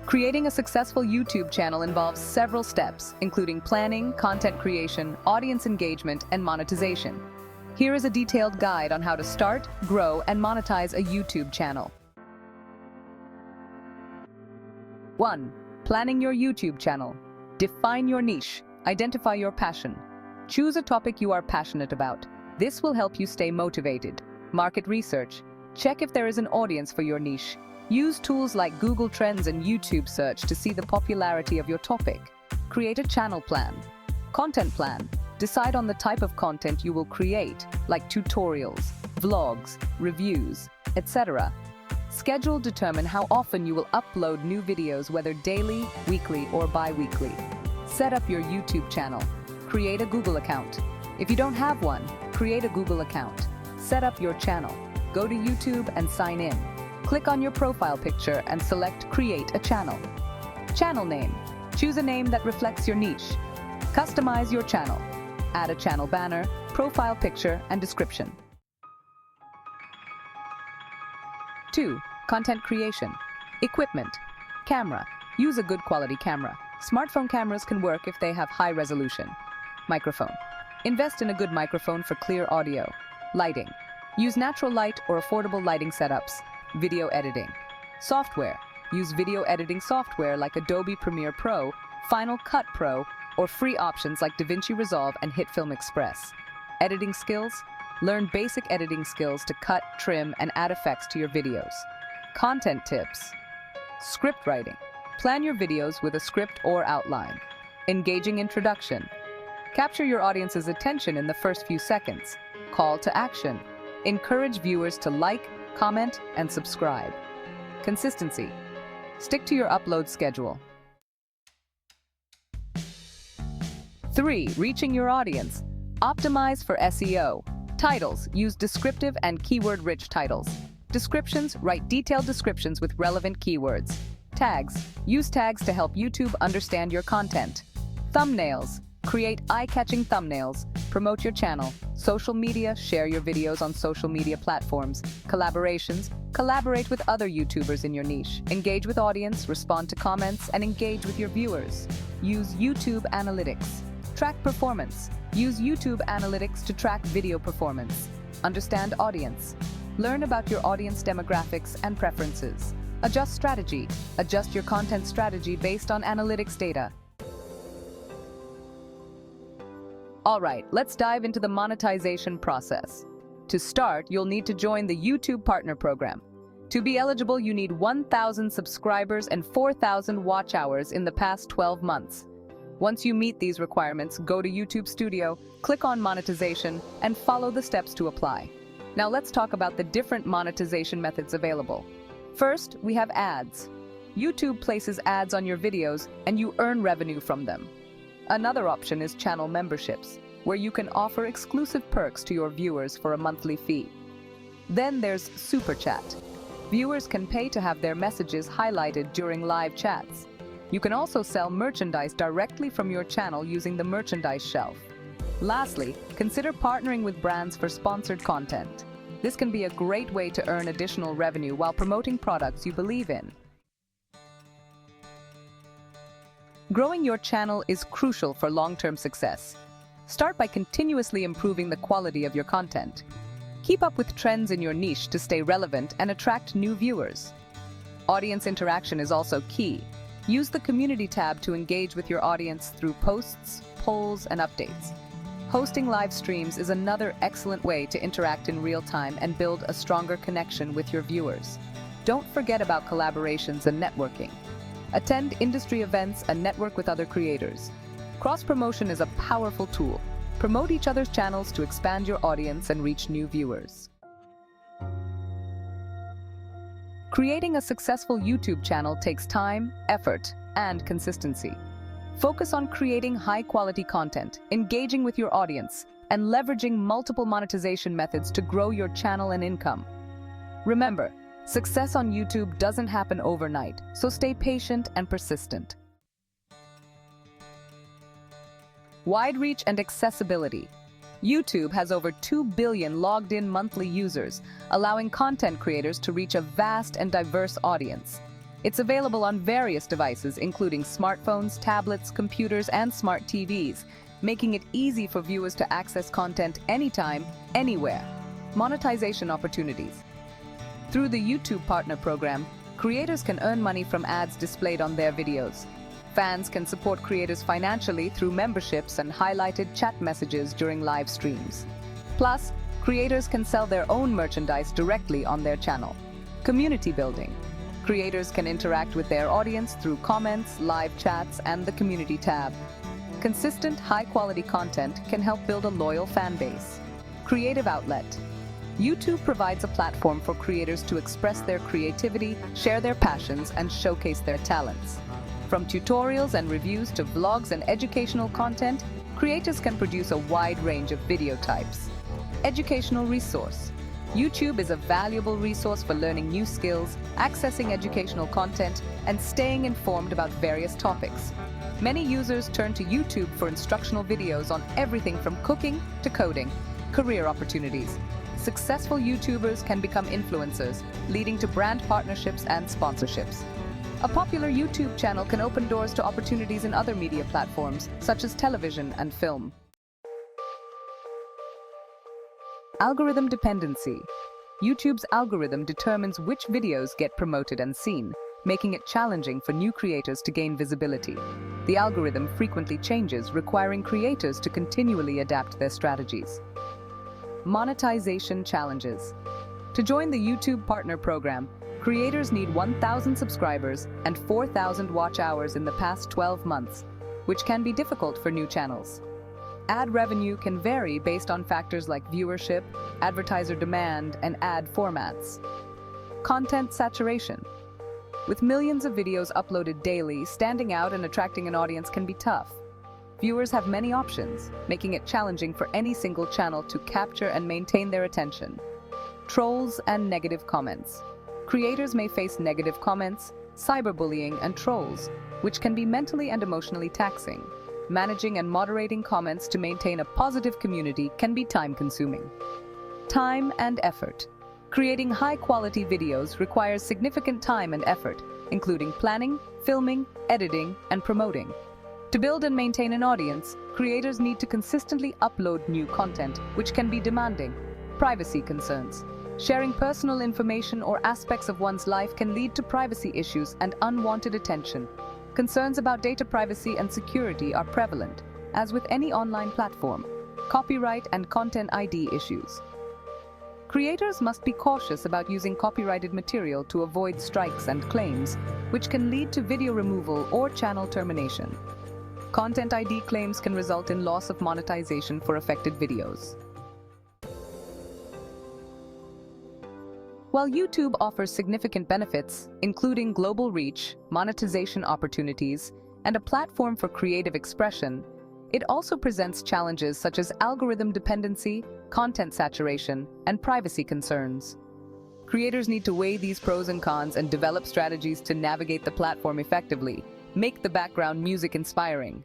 Creating a successful YouTube channel involves several steps, including planning, content creation, audience engagement, and monetization. Here is a detailed guide on how to start, grow, and monetize a YouTube channel. 1. Planning your YouTube channel. Define your niche. Identify your passion. Choose a topic you are passionate about. This will help you stay motivated. Market research. Check if there is an audience for your niche. Use tools like Google Trends and YouTube search to see the popularity of your topic. Create a channel plan. Content plan. Decide on the type of content you will create, like tutorials, vlogs, reviews, etc. Schedule determine how often you will upload new videos, whether daily, weekly, or bi-weekly. Set up your YouTube channel. Create a Google account. If you don't have one, create a Google account. Set up your channel. Go to YouTube and sign in. Click on your profile picture and select Create a Channel. Channel name. Choose a name that reflects your niche. Customize your channel. Add a channel banner, profile picture, and description. 2. Content creation. Equipment. Camera. Use a good quality camera. Smartphone cameras can work if they have high resolution. Microphone. Invest in a good microphone for clear audio. Lighting. Use natural light or affordable lighting setups. Video editing. Software. Use video editing software like Adobe Premiere Pro, Final Cut Pro, or free options like DaVinci Resolve and HitFilm Express. Editing skills. Learn basic editing skills to cut, trim, and add effects to your videos. Content tips. Script writing. Plan your videos with a script or outline. Engaging introduction. Capture your audience's attention in the first few seconds. Call to action. Encourage viewers to like, comment, and subscribe. Consistency. Stick to your upload schedule. 3. Reaching your audience. Optimize for SEO. Titles. Use descriptive and keyword-rich titles. Descriptions. Write detailed descriptions with relevant keywords. Tags. Use tags to help YouTube understand your content. Thumbnails. Create eye-catching thumbnails. Promote your channel. Social media. Share your videos on social media platforms. Collaborations. Collaborate with other YouTubers in your niche. Engage with audience, respond to comments, and engage with your viewers. Use YouTube Analytics. Track performance. Use YouTube Analytics to track video performance. Understand audience. Learn about your audience demographics and preferences. Adjust strategy. Adjust your content strategy based on analytics data. All right, let's dive into the monetization process. To start, you'll need to join the YouTube Partner Program. To be eligible, you need 1,000 subscribers and 4,000 watch hours in the past 12 months. Once you meet these requirements, go to YouTube Studio, click on Monetization, and follow the steps to apply. Now let's talk about the different monetization methods available. First, we have ads. YouTube places ads on your videos and you earn revenue from them. Another option is channel memberships, where you can offer exclusive perks to your viewers for a monthly fee. Then there's Super Chat. Viewers can pay to have their messages highlighted during live chats. You can also sell merchandise directly from your channel using the merchandise shelf. Lastly, consider partnering with brands for sponsored content. This can be a great way to earn additional revenue while promoting products you believe in. Growing your channel is crucial for long-term success. Start by continuously improving the quality of your content. Keep up with trends in your niche to stay relevant and attract new viewers. Audience interaction is also key. Use the Community tab to engage with your audience through posts, polls, and updates. Hosting live streams is another excellent way to interact in real time and build a stronger connection with your viewers. Don't forget about collaborations and networking. Attend industry events and network with other creators. Cross-promotion is a powerful tool. Promote each other's channels to expand your audience and reach new viewers. Creating a successful YouTube channel takes time, effort, and consistency. Focus on creating high-quality content, engaging with your audience, and leveraging multiple monetization methods to grow your channel and income. Remember, success on YouTube doesn't happen overnight, so stay patient and persistent. Wide reach and accessibility. YouTube has over 2 billion logged-in monthly users, allowing content creators to reach a vast and diverse audience. It's available on various devices, including smartphones, tablets, computers, and smart TVs, making it easy for viewers to access content anytime, anywhere. Monetization opportunities. Through the YouTube Partner Program, creators can earn money from ads displayed on their videos. Fans can support creators financially through memberships and highlighted chat messages during live streams. Plus, creators can sell their own merchandise directly on their channel. Community building. Creators can interact with their audience through comments, live chats, and the community tab. Consistent, high-quality content can help build a loyal fan base. Creative outlet. YouTube provides a platform for creators to express their creativity, share their passions, and showcase their talents. From tutorials and reviews to vlogs and educational content, creators can produce a wide range of video types. Educational resource. YouTube is a valuable resource for learning new skills, accessing educational content, and staying informed about various topics. Many users turn to YouTube for instructional videos on everything from cooking to coding. Career opportunities. Successful YouTubers can become influencers, leading to brand partnerships and sponsorships. A popular YouTube channel can open doors to opportunities in other media platforms, such as television and film. Algorithm dependency. YouTube's algorithm determines which videos get promoted and seen, making it challenging for new creators to gain visibility. The algorithm frequently changes, requiring creators to continually adapt their strategies. Monetization challenges. To join the YouTube Partner Program, creators need 1,000 subscribers and 4,000 watch hours in the past 12 months, which can be difficult for new channels. Ad revenue can vary based on factors like viewership, advertiser demand, and ad formats. Content saturation. With millions of videos uploaded daily, standing out and attracting an audience can be tough. Viewers have many options, making it challenging for any single channel to capture and maintain their attention. Trolls and negative comments. Creators may face negative comments, cyberbullying, and trolls, which can be mentally and emotionally taxing. Managing and moderating comments to maintain a positive community can be time-consuming. Time and effort. Creating high-quality videos requires significant time and effort, including planning, filming, editing, and promoting. To build and maintain an audience, creators need to consistently upload new content, which can be demanding. Privacy concerns. Sharing personal information or aspects of one's life can lead to privacy issues and unwanted attention. Concerns about data privacy and security are prevalent, as with any online platform. Copyright and content ID issues. Creators must be cautious about using copyrighted material to avoid strikes and claims, which can lead to video removal or channel termination. Content ID claims can result in loss of monetization for affected videos. While YouTube offers significant benefits, including global reach, monetization opportunities, and a platform for creative expression, it also presents challenges such as algorithm dependency, content saturation, and privacy concerns. Creators need to weigh these pros and cons and develop strategies to navigate the platform effectively. Make the background music inspiring.